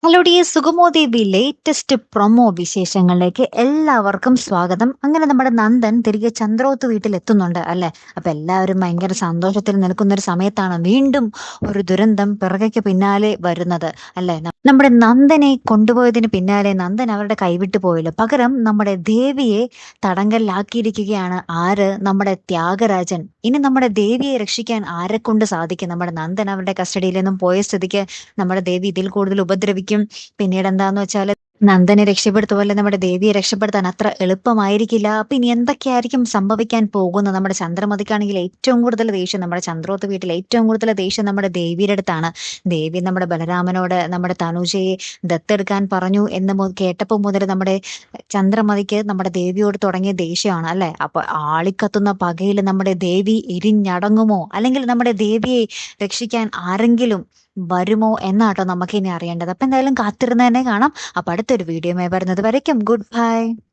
Hello dear സുഗമോ ദേവി latest promo വിശേഷങ്ങളിലേക്ക് എല്ലാവർക്കും സ്വാഗതം. അങ്ങനെ നമ്മുടെ നന്ദൻ തിരികെ ചന്ദ്രോത്ത് വീട്ടിലെത്തുന്നുണ്ട് അല്ലെ. അപ്പൊ എല്ലാവരും ഭയങ്കര സന്തോഷത്തിൽ നിൽക്കുന്ന ഒരു സമയത്താണ് വീണ്ടും ഒരു ദുരന്തം പിറകയ്ക്ക് പിന്നാലെ വരുന്നത് അല്ലെ. നമ്മുടെ നന്ദനെ കൊണ്ടുപോയതിന് പിന്നാലെ നന്ദൻ അവരുടെ കൈവിട്ടു പോയല്ലോ. പകരം നമ്മുടെ ദേവിയെ തടങ്കലിലാക്കിയിരിക്കുകയാണ് ആര്? നമ്മുടെ ത്യാഗരാജൻ. ഇനി നമ്മുടെ ദേവിയെ രക്ഷിക്കാൻ ആരെ കൊണ്ട് സാധിക്കും? നമ്മുടെ നന്ദൻ അവരുടെ കസ്റ്റഡിയിൽ നിന്നും പോയ സ്ഥിതിക്ക് നമ്മുടെ ദേവി ഇതിൽ കൂടുതൽ ഉപദ്രവിക്കും. പിന്നീട് എന്താന്ന് വെച്ചാൽ നന്ദനെ രക്ഷപ്പെടുത്തുപോലെ നമ്മുടെ ദേവിയെ രക്ഷപ്പെടുത്താൻ അത്ര എളുപ്പമായിരിക്കില്ല. അപ്പൊ ഇനി എന്തൊക്കെയായിരിക്കും സംഭവിക്കാൻ പോകുന്നത്? നമ്മുടെ ചന്ദ്രമതിക്കാണെങ്കിൽ ഏറ്റവും കൂടുതൽ ദേഷ്യം നമ്മുടെ ചന്ദ്രോത്ത് വീട്ടിൽ ഏറ്റവും കൂടുതൽ ദേഷ്യം നമ്മുടെ ദേവിയുടെ അടുത്താണ്. ദേവി നമ്മുടെ ബലരാമനോട് നമ്മുടെ തനുജയെ ദത്തെടുക്കാൻ പറഞ്ഞു എന്ന് കേട്ടപ്പോൾ മുതൽ നമ്മുടെ ചന്ദ്രമതിക്ക് നമ്മുടെ ദേവിയോട് തുടങ്ങിയ ദേഷ്യമാണ് അല്ലെ. അപ്പൊ ആളിക്കത്തുന്ന പകയിൽ നമ്മുടെ ദേവി എരിഞ്ഞടങ്ങുമോ, അല്ലെങ്കിൽ നമ്മുടെ ദേവിയെ രക്ഷിക്കാൻ ആരെങ്കിലും വരുമോ എന്നാട്ടോ നമുക്ക് ഇനി അറിയേണ്ടത്. അപ്പൊ എന്തായാലും കാത്തിരുന്ന് തന്നെ കാണാം. അപ്പൊ അടുത്തൊരു വീഡിയോയുമായി വരുന്നത് വരയ്ക്കും ഗുഡ് ബൈ.